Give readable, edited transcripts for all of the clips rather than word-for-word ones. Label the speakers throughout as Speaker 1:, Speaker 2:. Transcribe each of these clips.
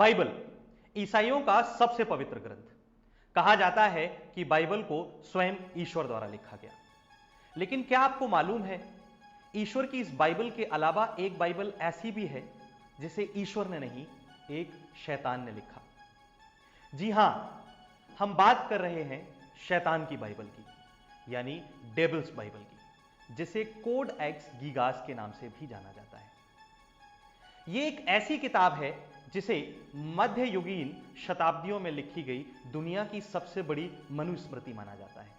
Speaker 1: Bible ईसाइयों का सबसे पवित्र ग्रंथ। कहा जाता है कि बाइबल को स्वयं ईश्वर द्वारा लिखा गया। लेकिन क्या आपको मालूम है, ईश्वर की इस बाइबल के अलावा एक बाइबल ऐसी भी है जिसे ईश्वर ने नहीं, एक शैतान ने लिखा। जी हां, हम बात कर रहे हैं शैतान की बाइबल की, यानी डेविल्स बाइबल की, जिसे कोड एक्स गीगास के नाम से भी जाना जाता है। यह एक ऐसी किताब है जिसे मध्ययुगीन शताब्दियों में लिखी गई दुनिया की सबसे बड़ी मनुस्मृति माना जाता है।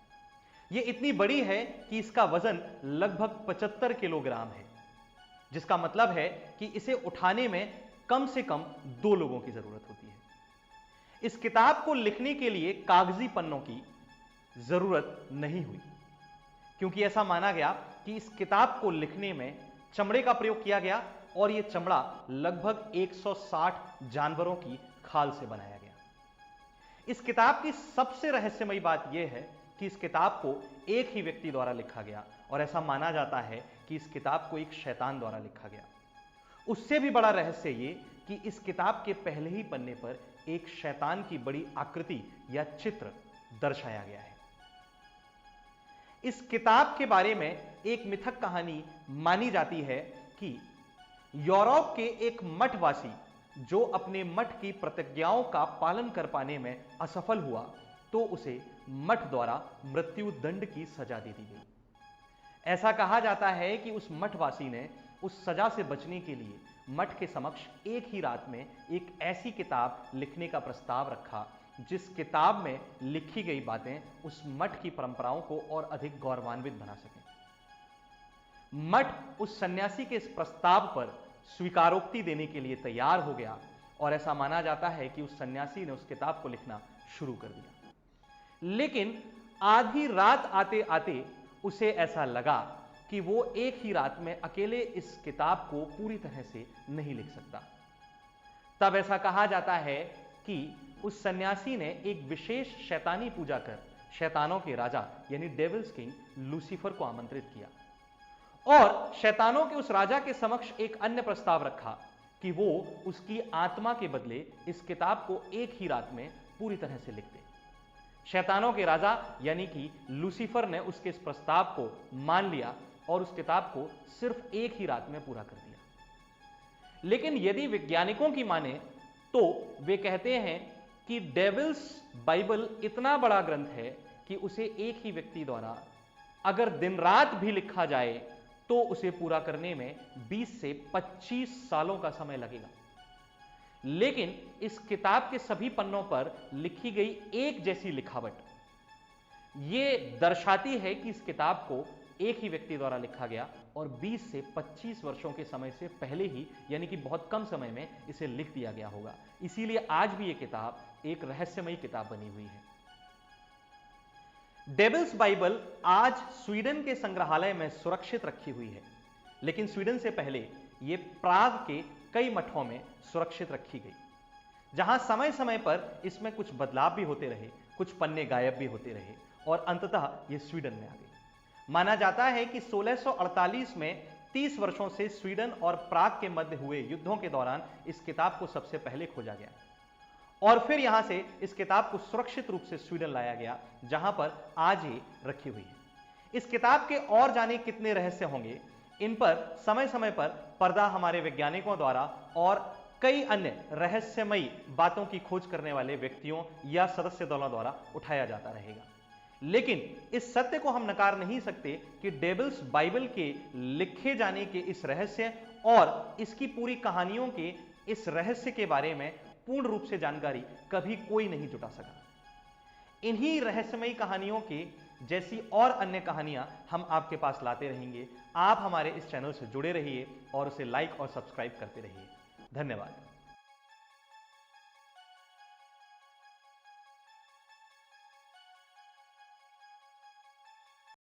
Speaker 1: यह इतनी बड़ी है कि इसका वजन लगभग 75 किलोग्राम है, जिसका मतलब है कि इसे उठाने में कम से कम 2 लोगों की जरूरत होती है। इस किताब को लिखने के लिए कागजी पन्नों की जरूरत नहीं हुई, क्योंकि ऐसा माना गया कि इस किताब को लिखने में चमड़े का प्रयोग किया गया और यह चमड़ा लगभग 160 जानवरों की खाल से बनाया गया। इस किताब की सबसे रहस्यमयी बात यह है कि इस किताब को एक ही व्यक्ति द्वारा लिखा गया और ऐसा माना जाता है कि इस किताब को एक शैतान द्वारा लिखा गया। उससे भी बड़ा रहस्य यह कि इस किताब के पहले ही पन्ने पर एक शैतान की बड़ी आकृति या चित्र दर्शाया गया है। इस किताब के बारे में एक मिथक कहानी मानी जाती है कि यूरोप के एक मठवासी जो अपने मठ की प्रतिज्ञाओं का पालन कर पाने में असफल हुआ, तो उसे मठ द्वारा मृत्यु दंड की सजा दे दी गई। ऐसा कहा जाता है कि उस मठवासी ने उस सजा से बचने के लिए मठ के समक्ष एक ही रात में एक ऐसी किताब लिखने का प्रस्ताव रखा जिस किताब में लिखी गई बातें उस मठ की परंपराओं को और अधिक गौरवान्वित बना सकें। मठ उस सन्यासी के इस प्रस्ताव पर स्वीकारोक्ति देने के लिए तैयार हो गया और ऐसा माना जाता है कि उस सन्यासी ने उस किताब को लिखना शुरू कर दिया। लेकिन आधी रात आते आते उसे ऐसा लगा कि वो एक ही रात में अकेले इस किताब को पूरी तरह से नहीं लिख सकता। तब ऐसा कहा जाता है कि उस सन्यासी ने एक विशेष शैतानी पूजा कर शैतानों के राजा यानी डेविल्स किंग लूसीफर को आमंत्रित किया और शैतानों के उस राजा के समक्ष एक अन्य प्रस्ताव रखा कि वो उसकी आत्मा के बदले इस किताब को एक ही रात में पूरी तरह से लिख दे। शैतानों के राजा यानी कि लूसीफर ने उसके इस प्रस्ताव को मान लिया और उस किताब को सिर्फ एक ही रात में पूरा कर दिया। लेकिन यदि वैज्ञानिकों की माने तो वे कहते हैं कि डेविल्स बाइबल इतना बड़ा ग्रंथ है कि उसे एक ही व्यक्ति द्वारा अगर दिन रात भी लिखा जाए तो उसे पूरा करने में 20 से 25 सालों का समय लगेगा। लेकिन इस किताब के सभी पन्नों पर लिखी गई एक जैसी लिखावट यह दर्शाती है कि इस किताब को एक ही व्यक्ति द्वारा लिखा गया और 20 से 25 वर्षों के समय से पहले ही, यानी कि बहुत कम समय में इसे लिख दिया गया होगा। इसीलिए आज भी यह किताब एक रहस्यमयी किताब बनी हुई है। डेविल्स बाइबल आज स्वीडन के संग्रहालय में सुरक्षित रखी हुई है, लेकिन स्वीडन से पहले यह प्राग के कई मठों में सुरक्षित रखी गई, जहां समय समय पर इसमें कुछ बदलाव भी होते रहे, कुछ पन्ने गायब भी होते रहे और अंततः यह स्वीडन में आ गई। माना जाता है कि 1648 में 30 वर्षों से स्वीडन और प्राग के मध्य हुए युद्धों के दौरान इस किताब को सबसे पहले खोजा गया और फिर यहां से इस किताब को सुरक्षित रूप से स्वीडन लाया गया, जहां पर आज ये रखी हुई है। इस किताब के और जाने कितने रहस्य होंगे, इन पर समय समय पर पर्दा हमारे वैज्ञानिकों द्वारा और कई अन्य रहस्यमयी बातों की खोज करने वाले व्यक्तियों या सदस्य दलों द्वारा उठाया जाता रहेगा। लेकिन इस सत्य को हम नकार नहीं सकते कि डेविल्स बाइबल के लिखे जाने के इस रहस्य और इसकी पूरी कहानियों के इस रहस्य के बारे में पूर्ण रूप से जानकारी कभी कोई नहीं जुटा सका। इन्हीं रहस्यमयी कहानियों के जैसी और अन्य कहानियां हम आपके पास लाते रहेंगे। आप हमारे इस चैनल से जुड़े रहिए और उसे लाइक और सब्सक्राइब करते रहिए। धन्यवाद।